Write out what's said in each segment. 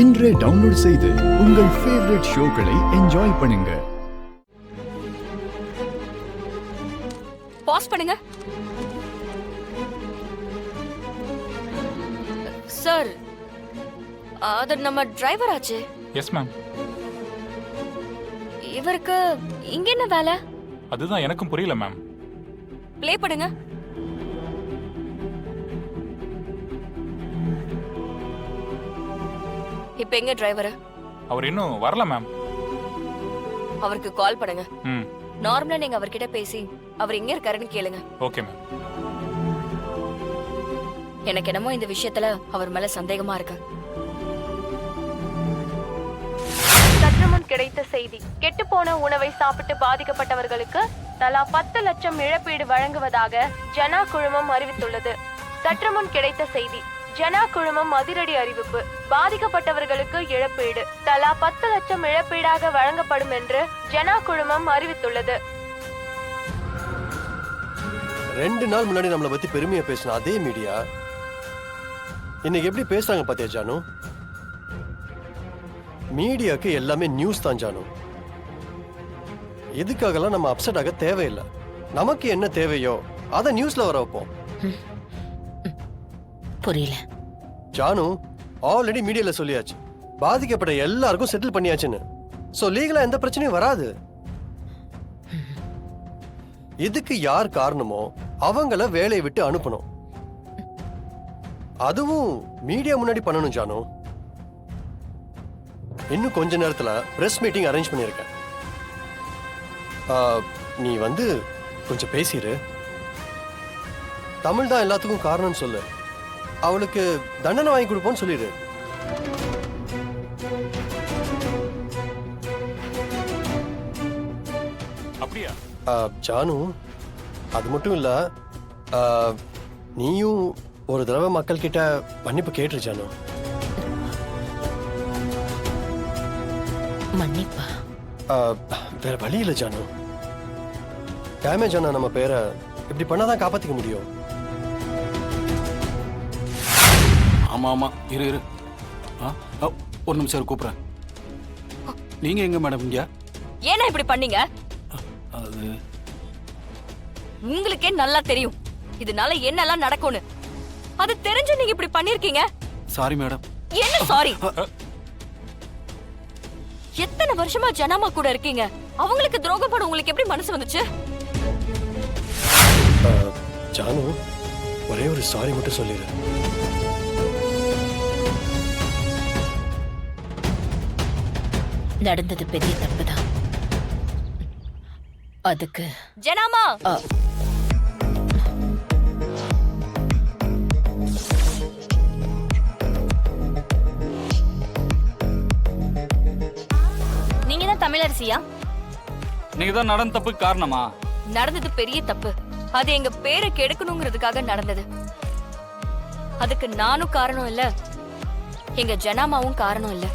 இன்றே டவுன்லோட் செய்து உங்கள் ஃபேவரட் ஷோக்களை என்ஜாய் பண்ணுங்க. பாஸ் பண்ணுங்க சார். அது நம்ம டிரைவர் ஆச்சு. Yes ma'am. இவருக்கு இங்க என்ன வேலை? அதுதான் எனக்கும் புரியல மேம். ப்ளே பண்ணுங்க. இப்ப எங்க டிரைவர்? அவர் இன்னும் வரல மேம். அவருக்கு கால் பண்ணுங்க. ம். நார்மலா நீங்க அவர்கிட்ட பேசி அவர் எங்க இருக்காருன்னு கேளுங்க. Okay ma'am. எனக்கு என்னமோ இந்த விஷயத்துல அவர் மேல சந்தேகமா இருக்கு. சற்று முன் கிடைத்த செய்தி. கெட்டுப்போன உணவை சாப்பிட்டு பாதிக்கப்பட்டவர்களுக்கு தலா 10 லட்சம் இழப்பீடு வழங்குவதாக ஜனா குழுமம் அறிவித்துள்ளது. சற்று முன் கிடைத்த செய்தி. ஜனா குழுமம் அதிரடி அறிவிப்பு. பாதிக்கப்பட்டவர்களுக்கு இழப்பீடு தலா 10 லட்சம் இழப்பீடாக வழங்கப்படும் என்று ஜனா குழுமம் அறிவித்துள்ளது. 2 நாள் முன்னாடி நம்மளை பத்தி பெருமையா பேசின அதே மீடியா இன்னைக்கு எப்படி பேசுறாங்க பாத்தியா ஜானு? மீடியாக்கு எல்லாமே நியூஸ் தான் ஜானு. இதுக்காகலாம் நம்ம அப்செட் ஆக தேவையில்லை. நமக்கு என்ன தேவையோ அதை நியூஸ்ல வர வைப்போம். புரியல ஜானு. ஆல்ரெடி மீடியால சொல்லியாச்சு, பாதிக்கப்பட்ட எல்லாருக்கும் செட்டில் பண்ணியாச்சுன்னு. சோ லீகலா எந்த பிரச்சனையும் வராது. இதுக்கு யார் காரணமோ அவங்கள வேலையை விட்டு அனுப்பணும். அதுவும் மீடியா முன்னாடி பண்ணணும் ஜானு. இன்னும் கொஞ்ச நேரத்துல பிரஸ் மீட்டிங் அரேஞ்ச் பண்ணியிருக்கேன். நீ வந்து கொஞ்சம் பேசிரு. தமிழ் தான் எல்லாத்துக்கும் காரணம்னு சொல்லு. அவளுக்கு தண்டனை வாங்கி கொடுப்போம்னு சொல்லிடு. அப்படியா? ஜானு, அது மட்டும் இல்ல, நீயும் ஒரு தடவை மக்கள் கிட்ட மன்னிப்பு கேட்டுரு ஜானு. மன்னிப்பா? வேற வழி இல்லை ஜானு. டேமேஜ் ஆனா நம்ம பேரை இப்படி பண்ணாதான் காப்பாத்திக்க முடியும். ஆமா ஆமா, இரு இரு. ஒரு நிமிஷம் கூப்பிடுறேன். நீங்க எங்க மேடம்? இங்க ஏன்னா இப்படி பண்ணீங்க? அது உங்களுக்கே நல்லா தெரியும் இதனால என்னெல்லாம் நடக்கும்னு. அது தெரிஞ்சு நீங்க இப்படி பண்ணிருக்கீங்க. Sorry madam. என்ன சாரி? எத்தனை வருஷமா ஜனாமா கூட இருக்கீங்க. அவங்களுக்கு துரோகம் பண்ண உங்களுக்கு எப்படி மனசு வந்துச்சு? ஜானு, ஒரே ஒரு சாரி மட்டும் சொல்லிடு. நடந்தது பெரிய தப்புதான். அதுக்கு ஜனாமா நீங்க தான் தமிழரசியா? நீங்க தான் நடந்த தப்புக்கு காரணமா? நடந்தது பெரிய தப்பு. அது எங்க பேரை கெடுக்கணுங்கிறதுக்காக நடந்தது. அதுக்கு நானும் காரணம் இல்ல, எங்க ஜனாமாவும் காரணம் இல்ல.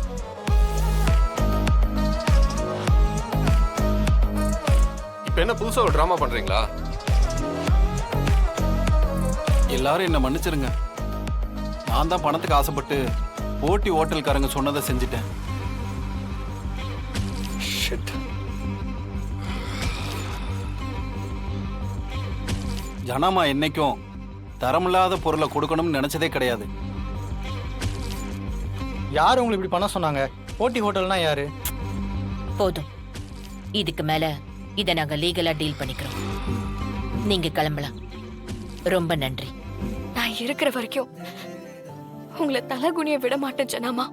இப்ப என்ன புதுசா ஒரு டிராமா பண்றீங்களா? எல்லாரும் என்ன மன்னிச்சிருங்க. நான் தான் பணத்துக்கு ஆசைப்பட்டு போட்டி ஹோட்டல்காரங்க சொன்னதை செஞ்சுட்டேன். ஜனாமா என்னைக்கும் தரமில்லாத பொருளை கொடுக்கணும்னு நினைச்சதே கிடையாது. யார் உங்களுக்கு இப்படி பண்ண சொன்னாங்க? போட்டி ஹோட்டல்னா யாரு? போதும், இதுக்கு மேல இதை நாங்க லீகலா டீல் பண்ணிக்கிறோம். நீங்க கிளம்பலாம். ரொம்ப நன்றி. நான் இருக்கிற வரைக்கும் உங்களை தலகுனிய விட மாட்டேன் ஜனாமா.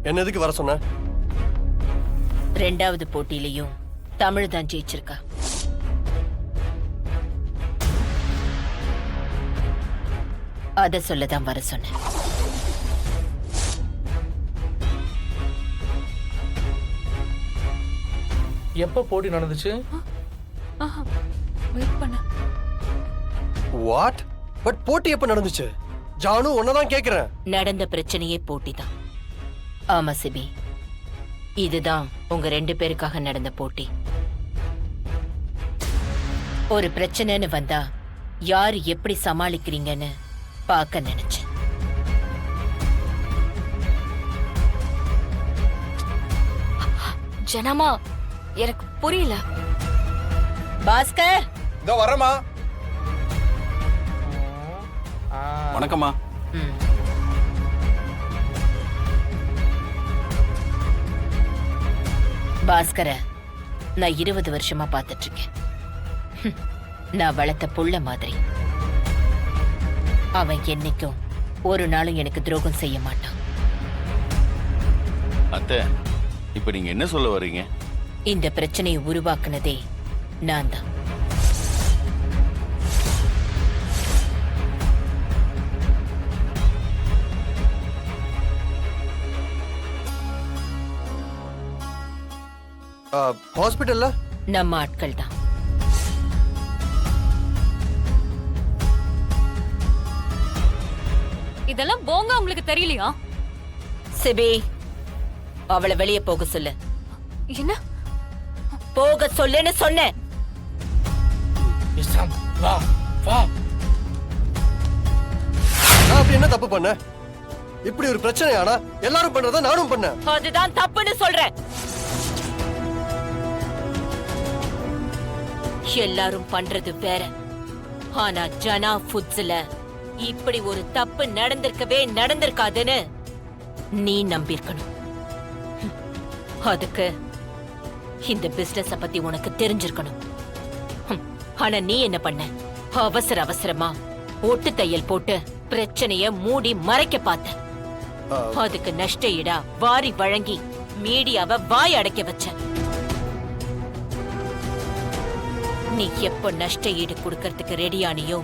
என்ன எதுக்கு வர சொன்ன? 2வது போட்டியிலையும் தமிழ் தான் ஜெயிச்சிருக்கா. அத சொல்லதான் வர சொன்னேன். எப்ப போட்டி நடந்துச்சு? வெயிட் பண்ண. வாட்? பட் போட்டி எப்ப நடந்துச்சு? ஜானு, உன்னதான் கேக்குறேன். நடந்த பிரச்சனையே போட்டி தான். ஆமா சிபி, இதுதான் உங்க 2 பேருக்காக நடந்த போட்டி. ஒரு பிரச்சனைன்னு வந்தா யாரு எப்படி சமாளிக்கிறீங்கன்னு பார்க்க நினைச்சேன். ஜனமா எனக்கு புரியல. பாஸ்கர், இதோ வரமா. வணக்கம்மா. ம். பாஸ்கர நான் 20 வருஷமா பார்த்துட்டு இருக்கேன். நான் வளர்த்த புள்ள மாதிரி. அவன் என்னைக்கும் ஒரு நாளும் எனக்கு துரோகம் செய்ய மாட்டான். அத்தை, இப்ப நீங்க என்ன சொல்ல வர்றீங்க? இந்த பிரச்சனையை உருவாக்குனதே நான் தான். ஹாஸ்பிட்டல்ல நம்ம ஆட்கள் தான். இதெல்லாம் போங்க உங்களுக்கு தெரியலையா? சிபி, அவளை வெளியே போக சொல்லு. என்ன போக சொல்லுன்னு சொன்னேன். வா வா. நான் அப்படி என்ன தப்பு பண்ண? இப்படி ஒரு பிரச்சனை ஆனா எல்லாரும் பண்றத நானும் பண்ணேன். அதுதான் தப்புன்னு சொல்றேன். எல்லாரும் பண்றது வேற. ஆனா ஜனா ஃபுட்ஸ்ல இப்படி ஒரு தப்பு நடந்திருக்காதுன்னு நீ நம்பியிருக்கணும். அதுக்கு இந்த பிசினஸ பத்தி உனக்கு தெரிஞ்சிருக்கணும். ஆனா நீ என்ன பண்ண? அவசரமா ஒட்டு தையல் போட்டு பிரச்சனைய மூடி மறைக்க பார்த்த. அதுக்கு நஷ்ட ஈடா வாரி வழங்கி மீடியாவை வாய் அடைக்க வச்ச. நீ எப்ப நஷ்ட ஈடு கொடுக்கறதுக்கு ரெடியானியோ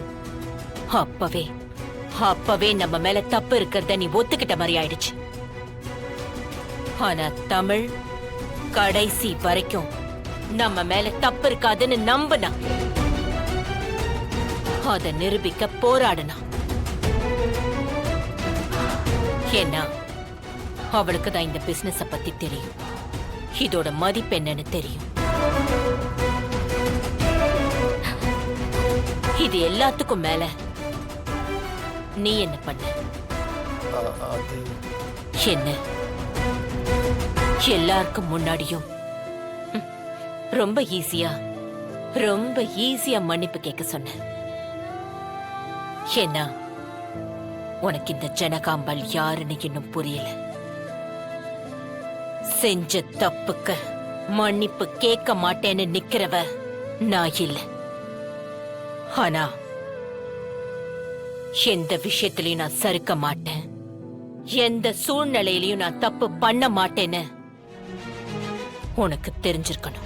அப்பவே நம்ம மேல தப்பு இருக்கிறத நீ ஒத்துக்கிட்ட மாதிரி ஆயிடுச்சு. ஆனா தமிழ் கடைசி வரைக்கும் நம்ம மேல தப்பு இருக்காதுன்னு நம்பினா, அத நிரூபிக்க போராடுனா. ஏன்னா அவளுக்கு தான் இந்த பிசினஸ பத்தி தெரியும், இதோட மதிப்பு என்னன்னு தெரியும். இது எல்லாத்துக்கும் மேல நீ என்ன பண்ண? என்ன எல்லாருக்கும் முன்னாடியும் ரொம்ப ஈஸியா மன்னிப்பு கேட்க சொன்ன. ஏன்னா உனக்கு இந்த ஜனகாம்பாள் யாருன்னு இன்னும் புரியல. செஞ்ச தப்புக்கு மன்னிப்பு கேட்க மாட்டேன்னு நிக்கிறவ நான் இல்ல. ஆனா எந்த விஷயத்திலையும் நான் சறுக்க மாட்டேன், எந்த சூழ்நிலையிலையும் நான் தப்பு பண்ண மாட்டேன்னு உனக்கு தெரிஞ்சிருக்கணும்.